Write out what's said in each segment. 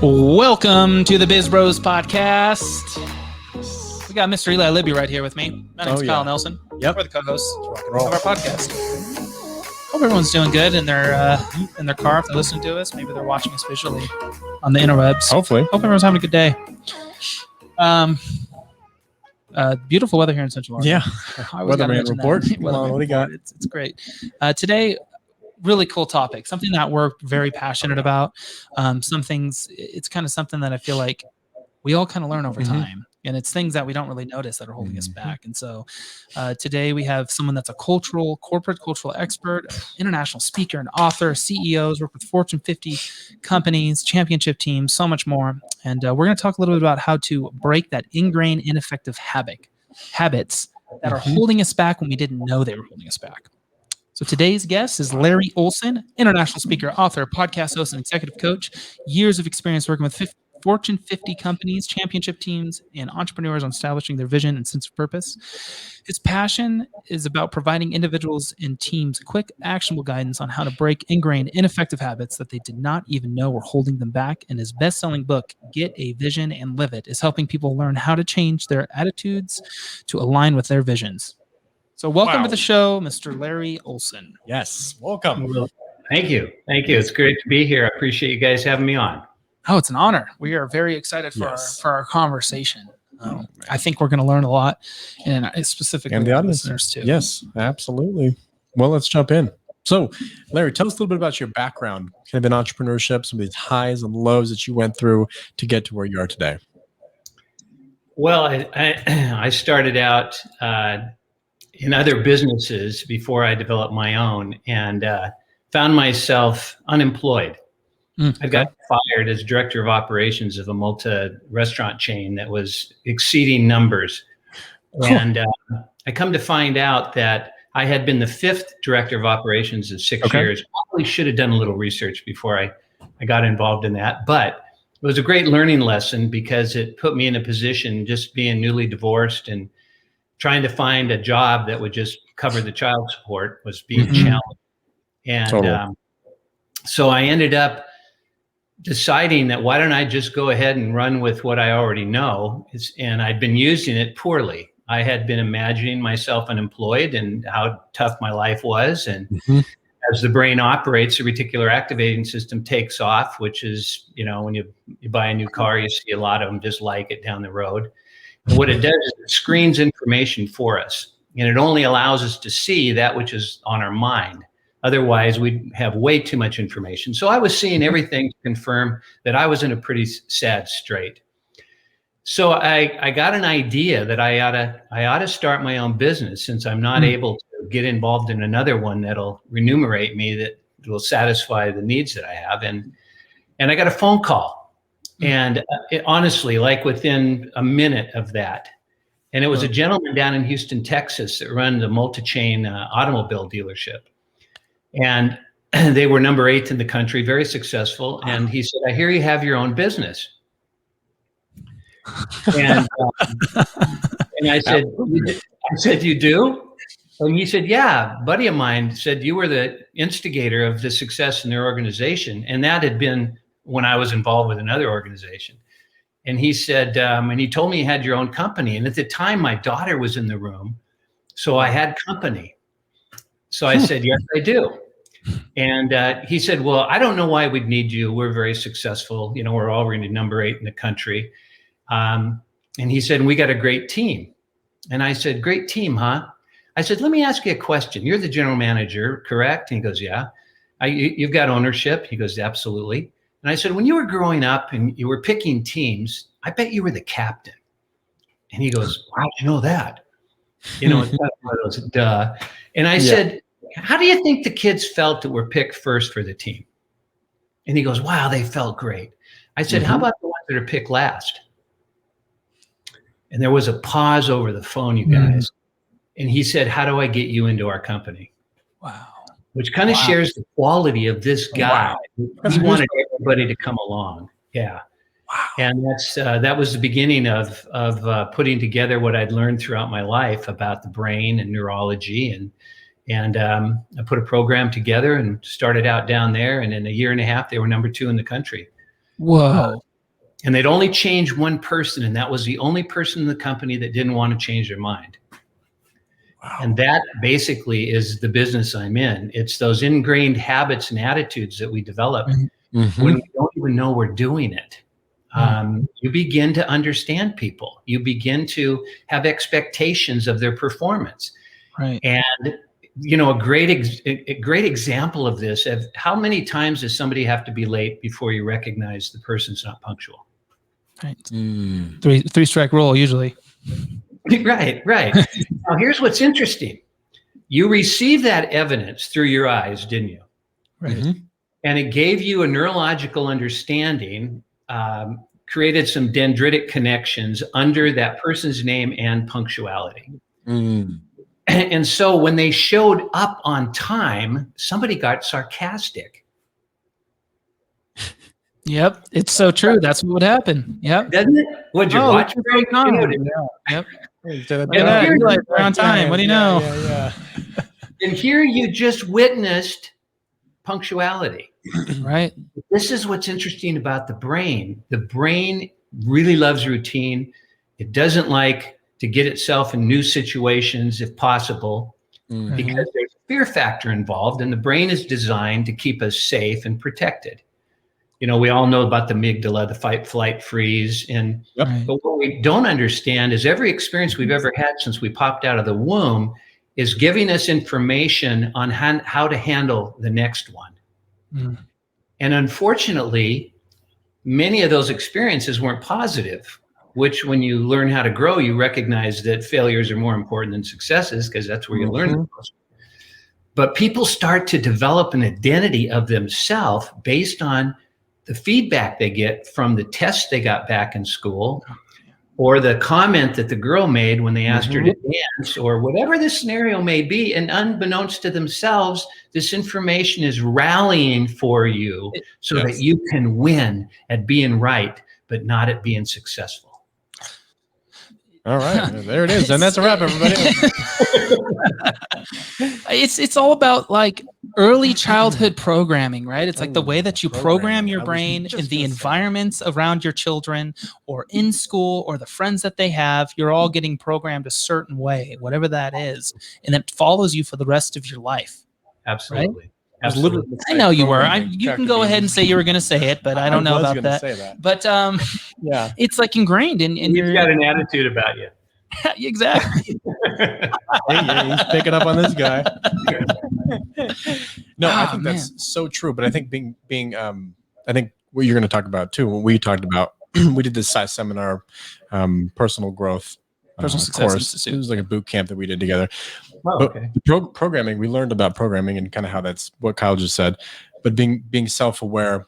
Welcome to the BizBros podcast. We got Mr. Eli Libby right here with me. My name's Kyle Nelson. Yep. We're the co-hosts of our podcast. Hope everyone's doing good in their car if they're listening to us. Maybe they're watching us visually on the interwebs. Hopefully. Hope everyone's having a good day. Beautiful weather here in Central Oregon. Yeah. Weatherman report. What do you got? It's great. Today, really cool topic, something that we're very passionate about. Some things, it's kind of something that I feel like we all kind of learn over time. And it's things that we don't really notice that are holding us back. And so today we have someone that's a corporate cultural expert, international speaker and author, CEOs, work with Fortune 50 companies, championship teams, so much more. And we're going to talk a little bit about how to break that ingrained, ineffective habits that are holding us back when we didn't know they were holding us back. So today's guest is Larry Olsen, international speaker, author, podcast host, and executive coach. Years of experience working with Fortune 50 companies, championship teams, and entrepreneurs on establishing their vision and sense of purpose. His passion is about providing individuals and teams quick, actionable guidance on how to break ingrained, ineffective habits that they did not even know were holding them back. And his best-selling book, Get a Vision and Live It, is helping people learn how to change their attitudes to align with their visions. So welcome to the show, Mr. Larry Olsen. Yes, welcome. Thank you. It's great to be here. I appreciate you guys having me on. Oh, it's an honor. We are very excited for our conversation. I think we're going to learn a lot, and specifically and the audience listeners too. Yes, absolutely. Well, let's jump in. So, Larry, tell us a little bit about your background, kind of in entrepreneurship, some of these highs and lows that you went through to get to where you are today. Well, I started out in other businesses before I developed my own, and found myself unemployed. I got fired as director of operations of a multi-restaurant chain that was exceeding numbers. And I come to find out that I had been the fifth director of operations in 6 years. Probably should have done a little research before I got involved in that. But it was a great learning lesson because it put me in a position, just being newly divorced and trying to find a job that would just cover the child support was being challenged. And so I ended up deciding that why don't I just go ahead and run with what I already know. And I'd been using it poorly. I had been imagining myself unemployed and how tough my life was. And as the brain operates, the reticular activating system takes off, which is, when you buy a new car, you see a lot of them just like it down the road. And what it does is it screens information for us. And it only allows us to see that which is on our mind. Otherwise, we'd have way too much information. So I was seeing everything to confirm that I was in a pretty sad strait. So I got an idea that I ought to start my own business since I'm not able to get involved in another one that'll remunerate me, that will satisfy the needs that I have. And I got a phone call. And honestly, like within a minute of that, and it was a gentleman down in Houston, Texas that runs a multi-chain automobile dealership. And they were number 8 in the country, very successful. And he said, I hear you have your own business. And I said, you do? And he said, yeah, a buddy of mine said you were the instigator of the success in their organization. And that had been when I was involved with another organization. And he said, and he told me you had your own company. And at the time, my daughter was in the room. So I had company. So I said, yes, I do. And he said, well, I don't know why we'd need you. We're very successful. We're already number 8 in the country. And he said, we got a great team. And I said, great team, huh? I said, let me ask you a question. You're the general manager, correct? And he goes, yeah. You've got ownership. He goes, absolutely. And I said, when you were growing up and you were picking teams, I bet you were the captain. And he goes, how'd you know that? It's kind of one of those, duh. And I said, how do you think the kids felt that were picked first for the team? And he goes, wow, they felt great. I said, how about the ones that are picked last? And there was a pause over the phone, you guys. And he said, how do I get you into our company? Wow. Which kind of shares the quality of this guy. He wanted everybody to come along. Yeah. Wow. And that was the beginning of putting together what I'd learned throughout my life about the brain and neurology. And I put a program together and started out down there. And in a year and a half, they were number 2 in the country. Whoa. And they'd only change one person, and that was the only person in the company that didn't want to change their mind. Wow. And that basically is the business I'm in. It's those ingrained habits and attitudes that we develop when we don't even know we're doing it. You begin to understand people. You begin to have expectations of their performance. Right. And a great example of this, of how many times does somebody have to be late before you recognize the person's not punctual? Right. Three strike rule usually. Right. Now here's what's interesting. You received that evidence through your eyes, didn't you? Right. And it gave you a neurological understanding, created some dendritic connections under that person's name and punctuality. And so when they showed up on time, somebody got sarcastic. Yep, it's so true. That's what would happen. Yep. Doesn't it? Would you watch it? Yep. We're on time. What do you know? Yeah. And here you just witnessed punctuality. Right. This is what's interesting about the brain. The brain really loves routine. It doesn't like to get itself in new situations if possible, because there's a fear factor involved, and the brain is designed to keep us safe and protected. We all know about the amygdala, the fight, flight, freeze. But what we don't understand is every experience we've ever had since we popped out of the womb is giving us information on how to handle the next one. And unfortunately, many of those experiences weren't positive, which when you learn how to grow, you recognize that failures are more important than successes, because that's where you learn the most. But people start to develop an identity of themselves based on the feedback they get from the tests they got back in school, or the comment that the girl made when they asked her to dance, or whatever the scenario may be. And unbeknownst to themselves, this information is rallying for you so that you can win at being right, but not at being successful. All right, there it is. And that's a wrap, everybody. It's all about like early childhood programming, right? It's like the way that you program your brain in the environments around your children, or in school, or the friends that they have. You're all getting programmed a certain way, whatever that is, and it follows you for the rest of your life. Absolutely. Right? Absolutely. I know you were. You can go ahead and say you were going to say it, but I don't know about that. Say that. But it's like ingrained in You've got an attitude about you. Exactly. He's picking up on this guy. No, I think that's so true. But I think I think what you're going to talk about too, what we talked about, we did this size seminar, personal growth, personal success course. It was like a boot camp that we did together. Oh, okay. But programming, we learned about programming and kind of how that's what Kyle just said. But being self-aware,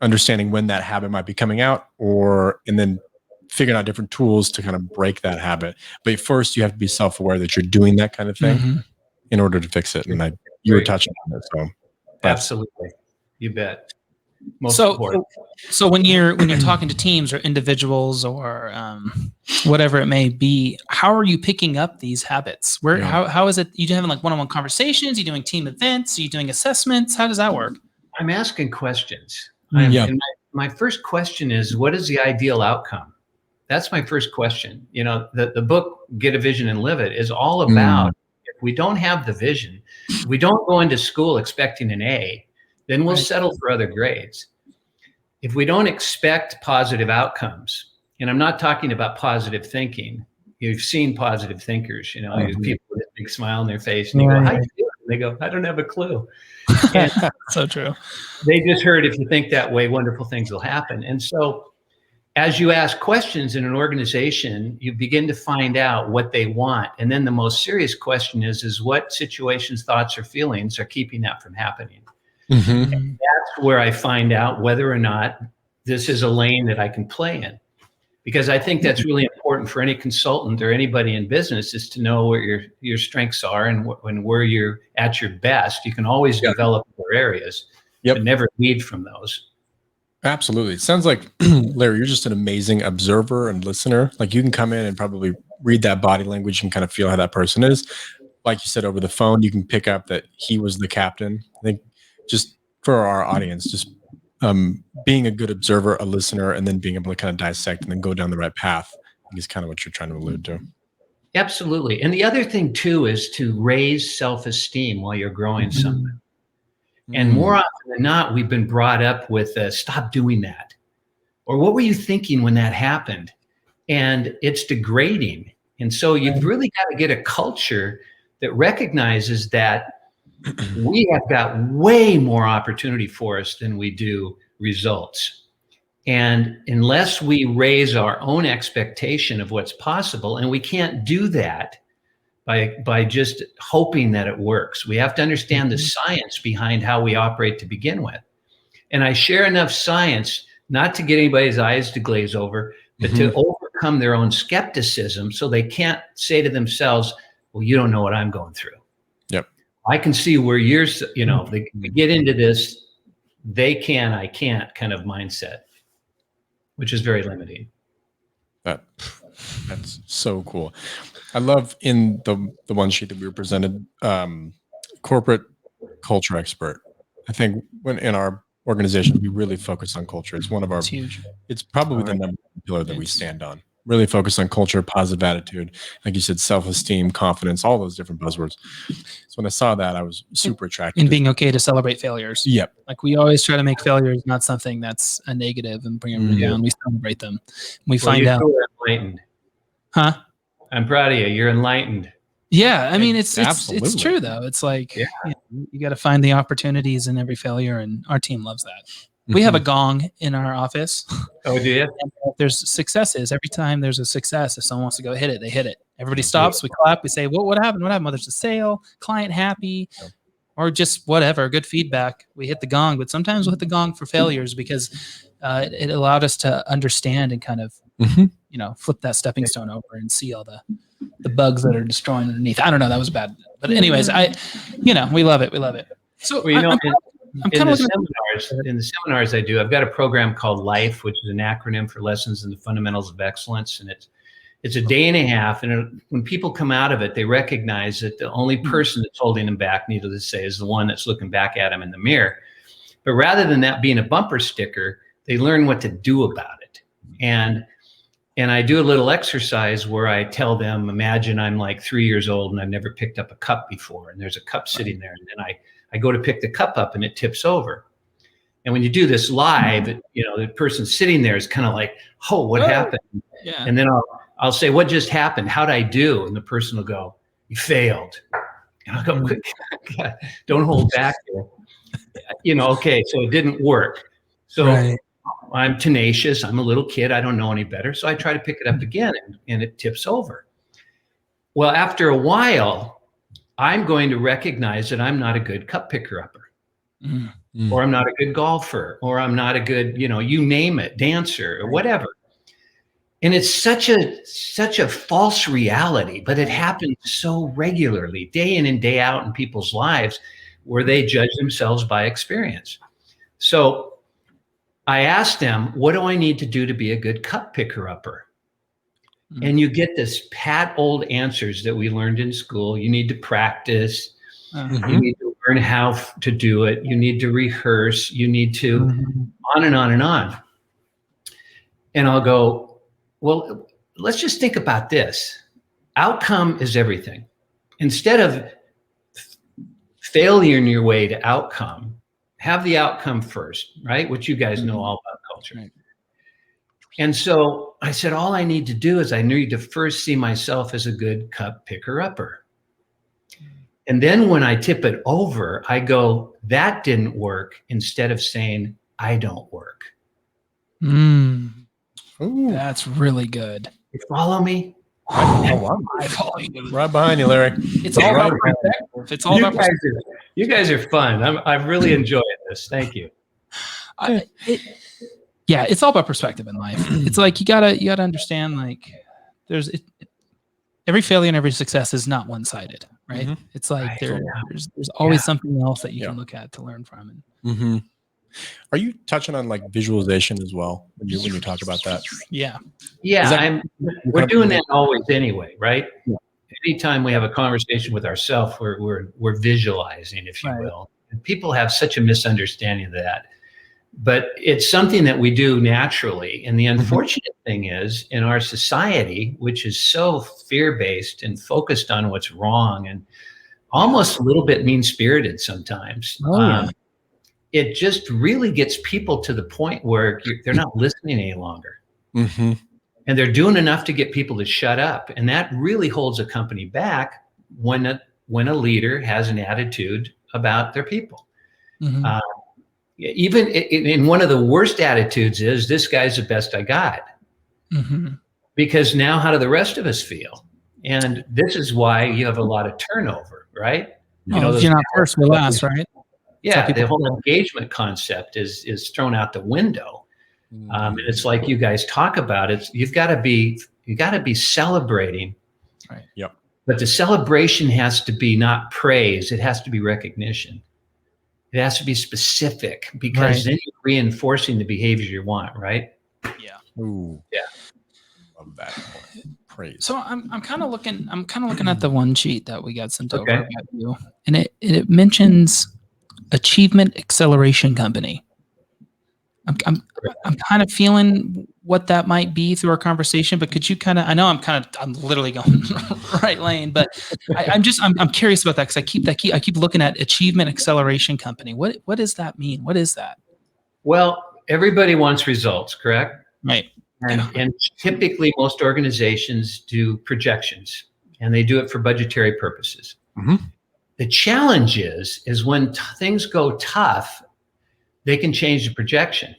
understanding when that habit might be coming out, and then figuring out different tools to kind of break that habit. But first, you have to be self-aware that you're doing that kind of thing in order to fix it. And you were touching on it. So absolutely, you bet. So when you're talking to teams or individuals or whatever it may be, how are you picking up these habits? How is it? You having like one-on-one conversations? Are you doing team events? Are you doing assessments? How does that work? I'm asking questions. And my first question is, what is the ideal outcome? That's my first question. The book Get a Vision and Live It is all about if we don't have the vision, if we don't go into school expecting an A, then we'll settle for other grades. If we don't expect positive outcomes, and I'm not talking about positive thinking. You've seen positive thinkers, people with a big smile on their face, and you go, "How do you do it?" And they go, "I don't have a clue." And so true. They just heard, if you think that way, wonderful things will happen. And so as you ask questions in an organization, you begin to find out what they want. And then the most serious question is what situations, thoughts, or feelings are keeping that from happening? And that's where I find out whether or not this is a lane that I can play in. Because I think that's really important for any consultant or anybody in business, is to know where your strengths are and where you're at your best. You can always develop other areas, but never lead from those. Absolutely. It sounds like, Larry, you're just an amazing observer and listener. Like, you can come in and probably read that body language and kind of feel how that person is. Like you said, over the phone, you can pick up that he was the captain. I think, just for our audience, just being a good observer, a listener, and then being able to kind of dissect and then go down the right path, I think is kind of what you're trying to allude to. Absolutely. And the other thing too is to raise self-esteem while you're growing something. And more often than not, we've been brought up with stop doing that. Or what were you thinking when that happened? And it's degrading. And so you've really got to get a culture that recognizes that we have got way more opportunity for us than we do results. And unless we raise our own expectation of what's possible, and we can't do that by just hoping that it works. We have to understand the science behind how we operate to begin with. And I share enough science not to get anybody's eyes to glaze over, but to overcome their own skepticism so they can't say to themselves, well, you don't know what I'm going through. Yep. I can see where you're, they get into this, they can, I can't kind of mindset, which is very limiting. That's so cool. I love in the one sheet that we were presented, corporate culture expert. I think when in our organization, we really focus on culture. It's one of our, It's huge. it's probably the number one pillar that we stand on. Really focus on culture, positive attitude, like you said, self-esteem, confidence, all those different buzzwords. So when I saw that, I was super attracted. And being okay to celebrate failures. Yep. Like we always try to make failures not something that's a negative and bring them down. We celebrate them. We find out. Enlightened. Huh? I'm proud of you. You're enlightened. Yeah, I mean it's Absolutely. true though. It's like you got to find the opportunities in every failure, and our team loves that. We have a gong in our office. Oh, do you? If there's successes. Every time there's a success, if someone wants to go hit it, they hit it. Everybody stops. We clap. We say, "What happened? What happened? Well, there's a sale, client happy, or just whatever, good feedback." We hit the gong, but sometimes we'll hit the gong for failures because it allowed us to understand and kind of flip that stepping stone over and see all the bugs that are destroying underneath. I don't know. That was bad. But anyways, we love it. We love it. So well, in the seminars I do, I've got a program called LIFE, which is an acronym for Lessons in the Fundamentals of Excellence. And it's a day and a half. And when people come out of it, they recognize that the only person that's holding them back, needless to say, is the one that's looking back at them in the mirror. But rather than that being a bumper sticker, they learn what to do about it. And I do a little exercise where I tell them, imagine I'm like 3 years old and I've never picked up a cup before. And there's a cup sitting there. And then I go to pick the cup up and it tips over. And when you do this live, the person sitting there is kind of like, oh, what happened? Yeah. And then I'll say, what just happened? How'd I do? And the person will go, you failed. And I'll go, don't hold back here. Okay, so it didn't work. So I'm tenacious. I'm a little kid. I don't know any better. So I try to pick it up again and it tips over. Well, after a while, I'm going to recognize that I'm not a good cup picker upper, or I'm not a good golfer, or I'm not a good, you name it, dancer or whatever. And it's such a false reality, but it happens so regularly, day in and day out in people's lives, where they judge themselves by experience. So I asked them, what do I need to do to be a good cup picker upper? And you get this pat old answers that we learned in school. You need to practice. You need to learn how to do it. You need to rehearse. You need to on and on and on. And I'll go, well, let's just think about this. Outcome is everything. Instead of failing your way to outcome, have the outcome first, right? Which you guys know all about culture. Right. And so I said, all I need to do is I need to first see myself as a good cup picker upper. And then when I tip it over, I go, that didn't work, instead of saying, I don't work. That's really good. You follow me? I follow you. Right behind you, Larry. It's all about perspective. It's all about perspective. You guys are fun. I'm really enjoying this. Thank you. It's all about perspective in life. It's like you gotta understand, like every failure and every success is not one-sided, right? It's like there's always something else that you can look at to learn from. Are you touching on like visualization as well when you talk about that? Yeah. We're doing that always anyway, right? Yeah. Anytime we have a conversation with ourselves, we're visualizing, if you will. And people have such a misunderstanding of that. But it's something that we do naturally. And the unfortunate thing is, in our society, which is so fear-based and focused on what's wrong and almost a little bit mean-spirited sometimes, it just really gets people to the point where they're not listening any longer. And they're doing enough to get people to shut up. And that really holds a company back when a leader has an attitude about their people. Even in one of the worst attitudes is, this guy's the best I got. Because now how do the rest of us feel? And this is why you have a lot of turnover, right? If you're not first, you're last, right? Yeah, the whole engagement concept is thrown out the window. And it's like you guys talk about it. You got to be celebrating. Right. Yep. But the celebration has to be not praise. It has to be recognition. It has to be specific, because then you're reinforcing the behavior you want, right? Yeah. Ooh. Yeah. Love that. Praise. So I'm kind of looking at the one sheet that we got sent over about you, and it mentions Achievement Acceleration Company. I'm kind of feeling what that might be through our conversation, but could you I'm literally going right lane, but I'm curious about that, because I keep looking at Achievement Acceleration Company. What does that mean? What is that? Well, everybody wants results, correct? Right. And typically most organizations do projections, and they do it for budgetary purposes. The challenge is when things go tough, they can change the projection.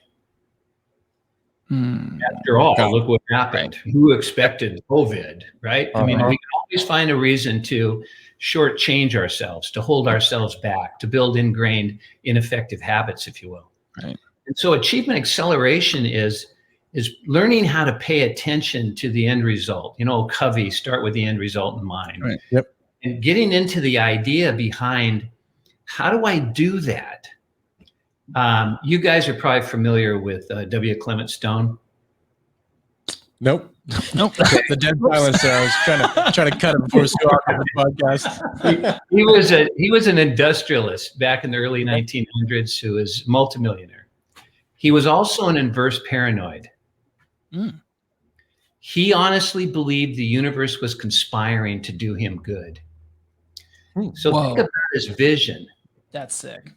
After all, look what happened. Who expected COVID, right? I mean, we can always find a reason to shortchange ourselves, to hold ourselves back, to build ingrained, ineffective habits, if you will. Right. And so achievement acceleration is learning how to pay attention to the end result. Covey, start with the end result in mind. Right. Yep. And getting into the idea behind, how do I do that? You guys are probably familiar with W. Clement Stone. Nope. The dead silence there. I was trying to cut it before we start the podcast. He was an industrialist back in the early 1900s who was multimillionaire. He was also an inverse paranoid. He honestly believed the universe was conspiring to do him good. So think about his vision. That's sick.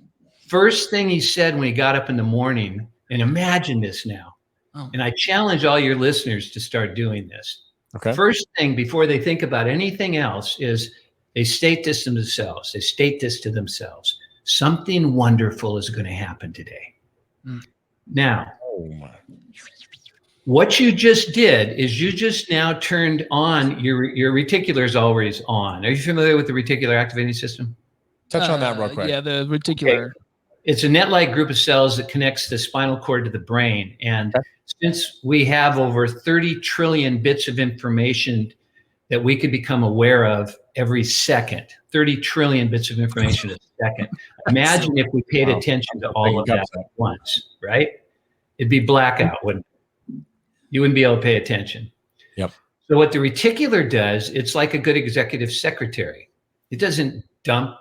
First thing he said when he got up in the morning, and imagine this now, and I challenge all your listeners to start doing this. Okay. First thing before they think about anything else is they state this to themselves. They state this to themselves. Something wonderful is going to happen today. Now, what you just did is you just now turned on your reticular is always on. Are you familiar with the reticular activating system? Touch on that real quick. Yeah, the reticular. Okay. It's a net-like group of cells that connects the spinal cord to the brain. And since we have over 30 trillion bits of information that we could become aware of every second, 30 trillion bits of information a second. Imagine if we paid attention to all of that at once, right? It'd be blackout, wouldn't it? You wouldn't be able to pay attention. Yep. So what the reticular does, it's like a good executive secretary. It doesn't dump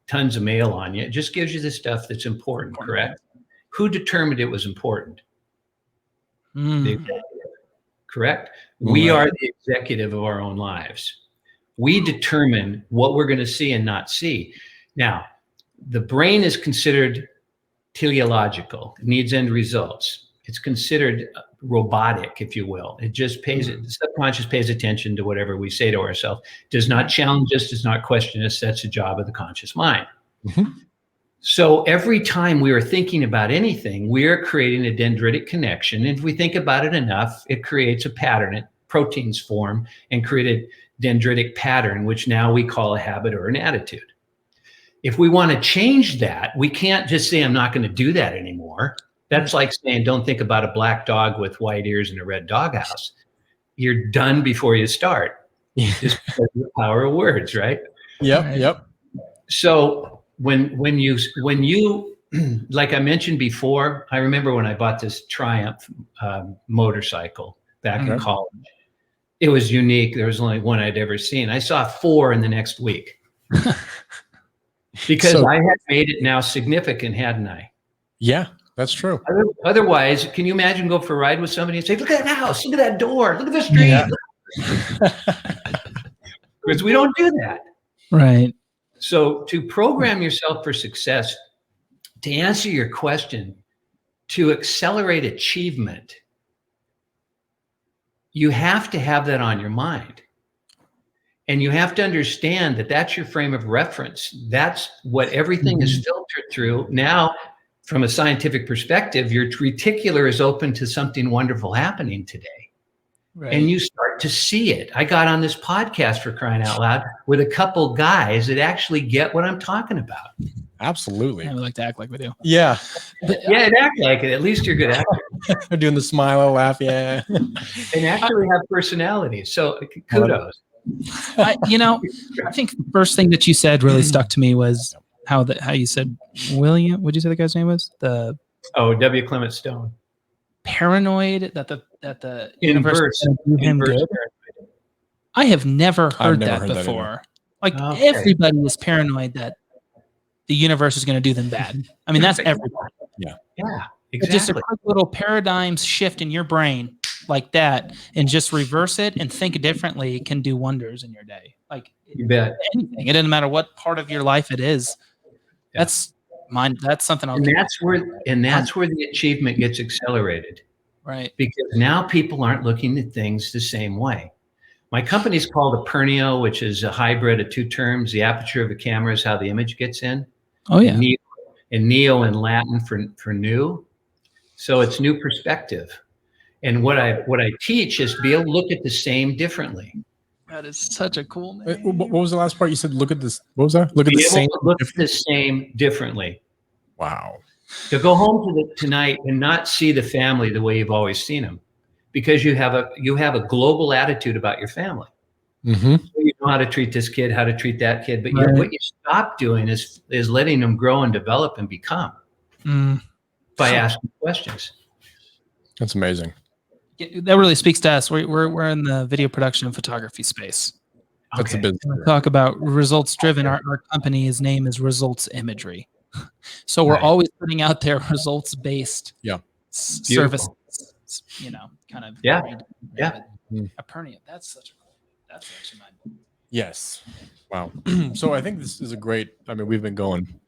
tons of mail on you. It just gives you the stuff that's important, correct? Who determined it was important? The executive, correct? We are the executive of our own lives. We determine what we're going to see and not see. Now, the brain is considered teleological. It needs end results. It's considered robotic, if you will. It just the subconscious pays attention to whatever we say to ourselves, does not challenge us, does not question us. That's the job of the conscious mind. So every time we are thinking about anything, we are creating a dendritic connection. And if we think about it enough, it creates a pattern. Proteins form and create a dendritic pattern, which now we call a habit or an attitude. If we want to change that, we can't just say, I'm not going to do that anymore. That's like saying, don't think about a black dog with white ears and a red doghouse. You're done before you start. Just because of the power of words, right? Yep. So when you like I mentioned before, I remember when I bought this Triumph motorcycle back in college. It was unique. There was only one I'd ever seen. I saw 4 in the next week because I had made it now significant, hadn't I? Yeah. That's true. Otherwise, can you imagine go for a ride with somebody and say, look at that house, look at that door, look at the street. Yeah. Because we don't do that. Right. So to program yourself for success, to answer your question, to accelerate achievement, you have to have that on your mind. And you have to understand that that's your frame of reference. That's what everything is filtered through. Now, from a scientific perspective, your reticular is open to something wonderful happening today. Right. And you start to see it. I got on this podcast, for crying out loud, with a couple guys that actually get what I'm talking about. Absolutely. Yeah, we like to act like we do. Yeah. Yeah, act like it. At least you're good actor. They're doing the smile, laugh, yeah. And actually have personality. So kudos. I think the first thing that you said really stuck to me was how you said William. What'd you say the guy's name was? W. Clement Stone. Paranoid that the universe is gonna do him good. Paranoid. I have never heard that before. Everybody is paranoid that the universe is going to do them bad. I mean, that's everybody. Yeah, exactly. But just a quick little paradigm shift in your brain like that, and just reverse it and think differently can do wonders in your day. Like, you bet. Anything. It doesn't matter what part of your life it is. Yeah. That's mine. That's something I'll. And that's where the achievement gets accelerated. Right. Because now people aren't looking at things the same way. My company is called a Paranoia, which is a hybrid of two terms. The aperture of a camera is how the image gets in. Oh yeah. And neo in Latin for new. So it's new perspective. And what I teach is be able to look at the same differently. That is such a cool name. What was the last part you said? Look at this. What was that? Look at the same differently. Wow. To go home tonight and not see the family the way you've always seen them, because you have a global attitude about your family. Mm-hmm. So you know how to treat this kid, how to treat that kid, but what you stop doing is letting them grow and develop and become by asking questions. That's amazing. That really speaks to us. We're in the video production and photography space. That's a business. We talk about results driven. Our company's name is Results Imagery. So we're always putting out there results based services. Kind of Paranoia. That's actually mine. Yes. Wow. So I think this is a great. I mean, we've been going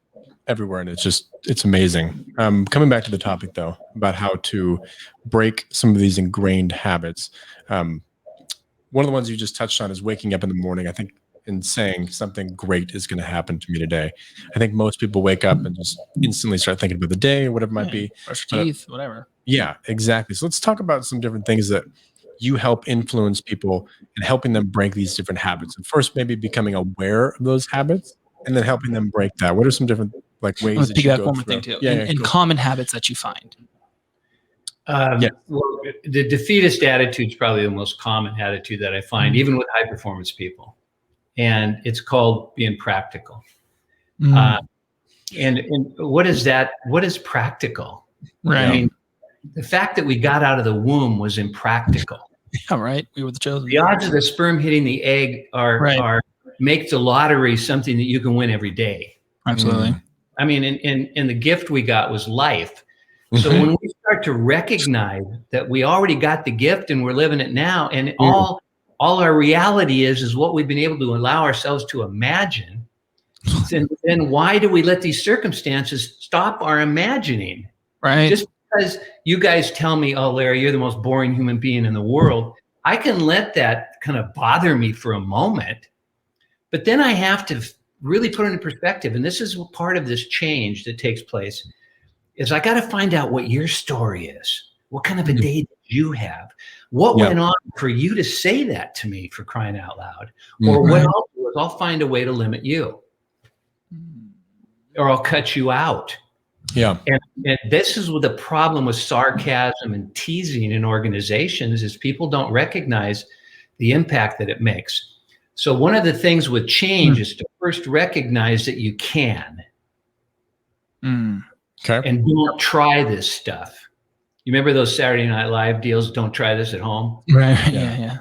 everywhere, and it's amazing. Coming back to the topic though, about how to break some of these ingrained habits. One of the ones you just touched on is waking up in the morning. I think and saying something great is going to happen to me today. I think most people wake up and just instantly start thinking about the day or whatever it might be. Brush teeth, whatever. Yeah, exactly. So let's talk about some different things that you help influence people and helping them break these different habits. And first, maybe becoming aware of those habits and then helping them break that. What are some different ways that you go through? Thing too. And common habits that you find. Well, the defeatist attitude is probably the most common attitude that I find, even with high performance people. And it's called being practical. And what is that? What is practical? Right. I mean, the fact that we got out of the womb was impractical. Yeah, right. We were the chosen. The odds of the sperm hitting the egg are make the lottery something that you can win every day. Absolutely. I mean, and the gift we got was life. So when we start to recognize that we already got the gift and we're living it now, and all our reality is what we've been able to allow ourselves to imagine, then why do we let these circumstances stop our imagining? Right. Just because you guys tell me, oh, Larry, you're the most boring human being in the world, I can let that kind of bother me for a moment, but then I have to really put it in perspective. And this is part of this change that takes place, is I got to find out what your story is. What kind of a day did you have? What went on for you to say that to me, for crying out loud? Or what I'll do is I'll find a way to limit you. Or I'll cut you out. Yeah. And this is what the problem with sarcasm and teasing in organizations is, people don't recognize the impact that it makes. So one of the things with change is to first recognize that you can. Okay. And don't try this stuff. You remember those Saturday Night Live deals? Don't try this at home. Right. Yeah.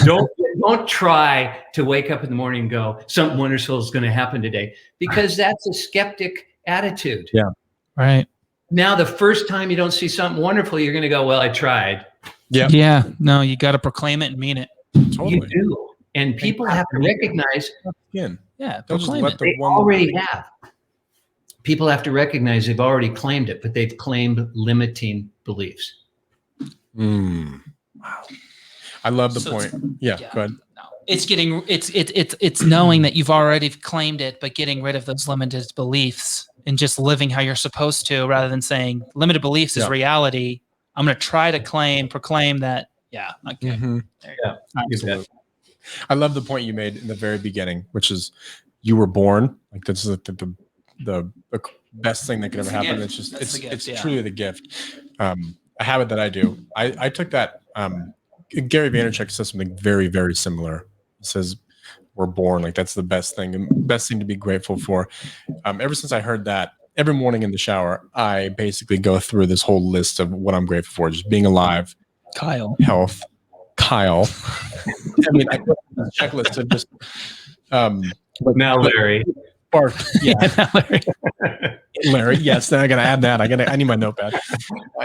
Don't try to wake up in the morning and go, something wonderful is going to happen today, because that's a skeptic attitude. Yeah. Right. Now, the first time you don't see something wonderful, you're going to go, well, I tried. Yeah. Yeah. No, you got to proclaim it and mean it. Totally. You do. And people have to recognize. Again, Yeah. don't just Proclaim let it. the They one. already have. People have to recognize they've already claimed it, but they've claimed limiting beliefs. Wow. I love the So point. Yeah, go ahead. No. It's knowing that you've already claimed it, but getting rid of those limited beliefs and just living how you're supposed to, rather than saying limited beliefs is reality. I'm going to try to proclaim that. Yeah. Okay. Mm-hmm. Yeah. Absolutely. I love the point you made in the very beginning, which is you were born. Like this is the best thing that could ever happen. It's just it's truly the gift. A habit that I do. I took that. Gary Vaynerchuk says something very, very similar. He says we're born, like that's the best thing to be grateful for. Ever since I heard that, every morning in the shower, I basically go through this whole list of what I'm grateful for: just being alive, health, Kyle. I mean, I put a checklist of just. Now, Larry. Yeah, Larry. Yes, then I gotta add that. I need my notepad.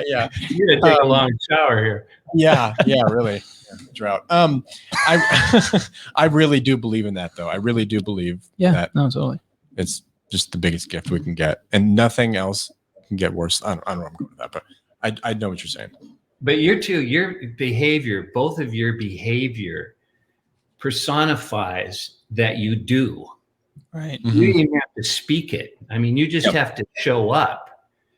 Yeah, you're gonna take a long shower here. Yeah, really. Drought. I really do believe in that, though. I really do believe that. No, totally. It's just the biggest gift we can get, and nothing else can get worse. I don't know where I'm going with that, but I know what you're saying. But your behavior, both of your behavior, personifies that you do. Right. You don't even have to speak it. I mean, you just have to show up,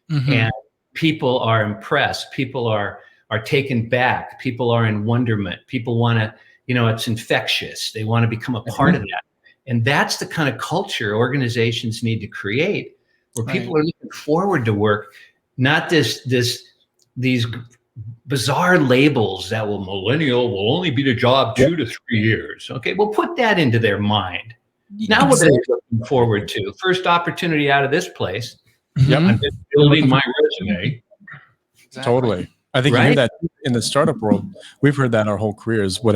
and people are impressed. People are taken back. People are in wonderment. People want to, it's infectious. They want to become a part of that. And that's the kind of culture organizations need to create, where people are looking forward to work, not these bizarre labels that millennial will only be the job 2 to 3 years. Okay, well, put that into their mind. Now what are they looking forward to? First opportunity out of this place. Yep. I'm just building my resume. Exactly. Totally. I think you hear that in the startup world. We've heard that our whole careers, what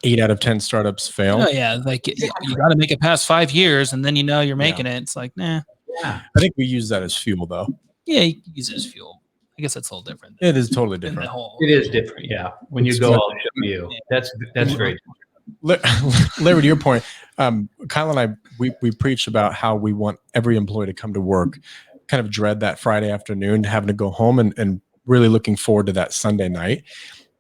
8 out of 10 startups fail. Oh yeah. Like you got to make it past 5 years and then you're making it. It's like, nah. Yeah. I think we use that as fuel though. Yeah, you can use it as fuel. I guess that's a little different. It is totally different. It is different. Yeah. When you go, I'll show you. That's very different. Larry, to your point, Kyle and I, we preach about how we want every employee to come to work, kind of dread that Friday afternoon, having to go home and really looking forward to that Sunday night.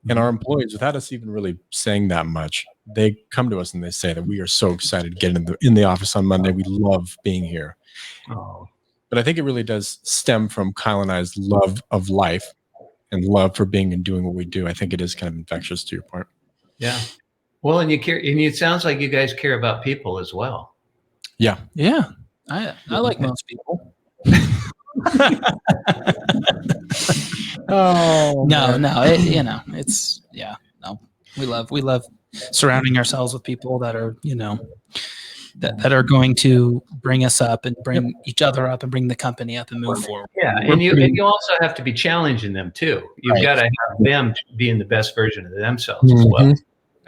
And our employees, without us even really saying that much, they come to us and they say that we are so excited to get in the office on Monday. We love being here. Oh. But I think it really does stem from Kyle and I's love of life and love for being and doing what we do. I think it is kind of infectious, to your point. Yeah. Well, and you care, and it sounds like you guys care about people as well. Yeah. Yeah. I like most people. Oh no, it's we love surrounding ourselves with people that are that are going to bring us up and bring each other up and bring the company up and move forward. Yeah, and you also have to be challenging them too. You've got to have them being the best version of themselves as well.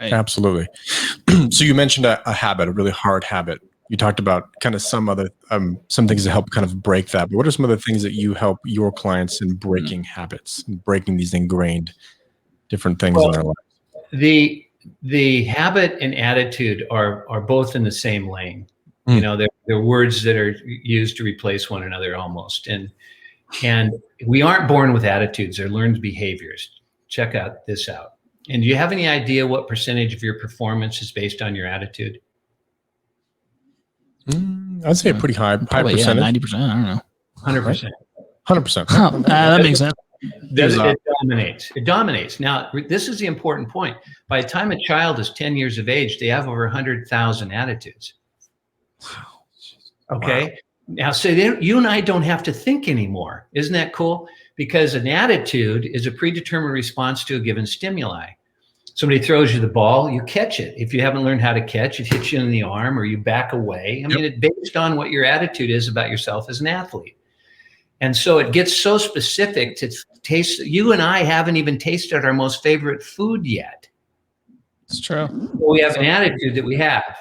Right. Absolutely. So you mentioned a habit, a really hard habit. You talked about kind of some other some things to help kind of break that. But what are some other things that you help your clients in breaking habits, and breaking these ingrained different things in their life? The habit and attitude are both in the same lane. They're words that are used to replace one another almost. And we aren't born with attitudes; they're learned behaviors. Check this out. And do you have any idea what percentage of your performance is based on your attitude? I'd say a pretty high percentage. 90%. I don't know. 100%. 100%. Oh, that makes sense. It dominates. It dominates. Now, this is the important point. By the time a child is 10 years of age, they have over 100,000 attitudes. Wow. Okay. Wow. Now, so you and I don't have to think anymore. Isn't that cool? Because an attitude is a predetermined response to a given stimuli. Somebody throws you the ball, you catch it. If you haven't learned how to catch, it hits you in the arm or you back away. I mean, it's based on what your attitude is about yourself as an athlete. And so it gets so specific to taste. You and I haven't even tasted our most favorite food yet. It's true. We have an attitude that we have,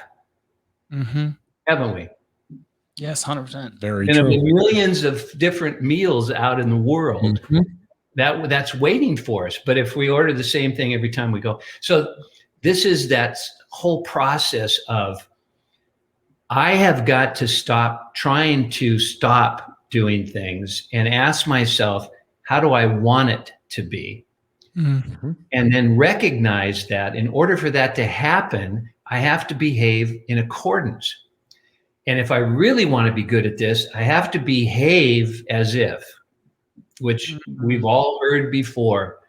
mm-hmm. haven't we? Yes, 100%. Very And of the true. millions of different meals out in the world, that's waiting for us. But if we order the same thing every time we go, so this is that whole process of, I have got to stop trying to stop doing things and ask myself, how do I want it to be? And then recognize that in order for that to happen, I have to behave in accordance. And if I really want to be good at this, I have to behave as if, which we've all heard before,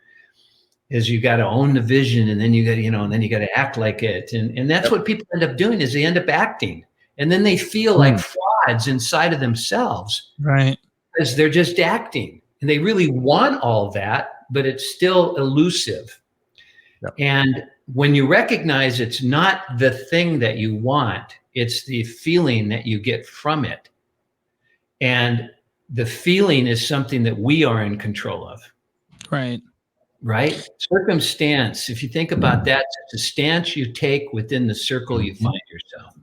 is you got to own the vision, and then you got to, and then you got to act like it. And that's what people end up doing, is they end up acting. And then they feel like frauds inside of themselves. Right. Because they're just acting. And they really want all that, but it's still elusive. Yep. And when you recognize it's not the thing that you want, it's the feeling that you get from it. And the feeling is something that we are in control of. Right. Right? Circumstance, if you think about that, it's a stance you take within the circle you find yourself.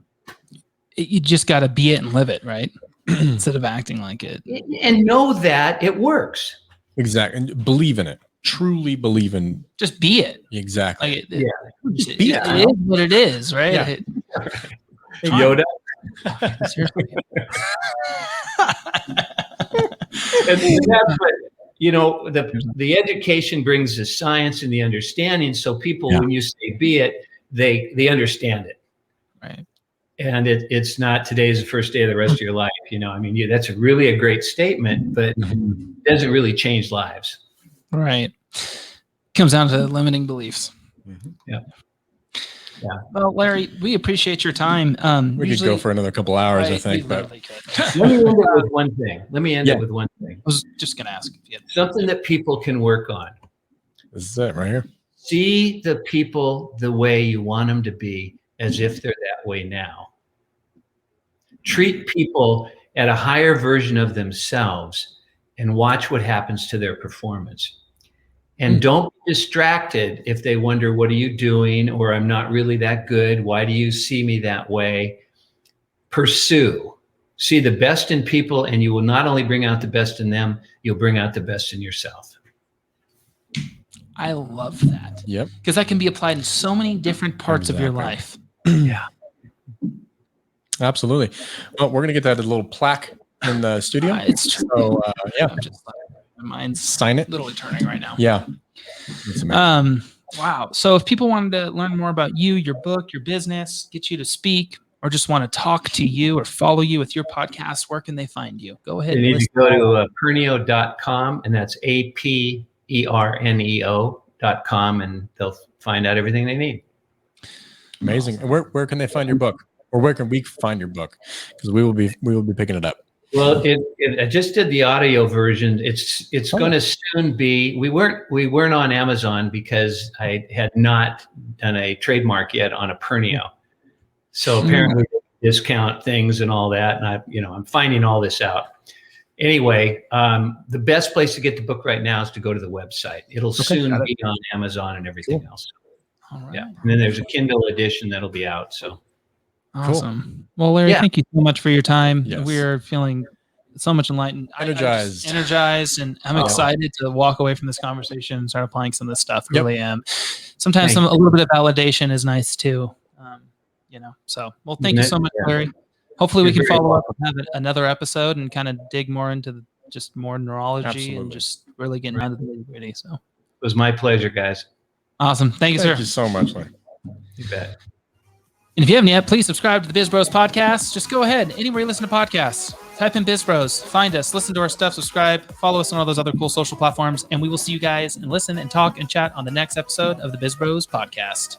You just got to be it and live it, right? Instead of acting like it. And know that it works. Exactly. And believe in it. Truly believe in. Just be it. Exactly. Like Just be it is what it is, right? Yeah. Hey, Yoda. Seriously. And that's what, the education brings the science and the understanding. So people, when you say be it, they understand it. Right. And it's not today's the first day of the rest of your life. That's really a great statement, but it doesn't really change lives. Right. Comes down to limiting beliefs. Yeah. Well, Larry, we appreciate your time. We could go for another couple hours, I think. But let me end it with one thing. I was just going to ask if you had something that people can work on. This is it right here. See the people the way you want them to be, as if they're that way now. Treat people at a higher version of themselves and watch what happens to their performance. And don't be distracted if they wonder, what are you doing? Or I'm not really that good. Why do you see me that way? Pursue. See the best in people, and you will not only bring out the best in them, you'll bring out the best in yourself. I love that. Yep. Because that can be applied in so many different parts of your life. Yeah. Absolutely. Well, we're going to get that little plaque in the studio. It's true. So, yeah. I'm just my mind's Sign it. literally turning right now. Yeah. Wow. So if people wanted to learn more about you, your book, your business, get you to speak, or just want to talk to you or follow you with your podcast, where can they find you? Go ahead. You need to go to Paranoia.com, and that's APERNEO.com, and they'll find out everything they need. Amazing. And where can they find your book? Or where can we find your book? Because we will be picking it up. Well, I just did the audio version. It's going to soon be. We weren't on Amazon because I had not done a trademark yet on a Pernio. So apparently discount things and all that, and I'm finding all this out. Anyway, the best place to get the book right now is to go to the website. It'll soon be on Amazon and everything else. All right. Yeah, and then there's a Kindle edition that'll be out. So. Awesome. Well, Larry, thank you so much for your time. Yes. We're feeling so much enlightened, energized, and I'm excited to walk away from this conversation and start applying some of this stuff. Really am. Sometimes a little bit of validation is nice too. So, well, thank you so much, Larry. Hopefully we can follow up and have another episode and kind of dig more into just more neurology and just really getting down to the nitty-gritty. So it was my pleasure, guys. Awesome. Thank you, sir. Thank you so much, Larry. You bet. And if you haven't yet, please subscribe to the BizBros podcast. Just go ahead, anywhere you listen to podcasts, type in BizBros, find us, listen to our stuff, subscribe, follow us on all those other cool social platforms, and we will see you guys and listen and talk and chat on the next episode of the BizBros podcast.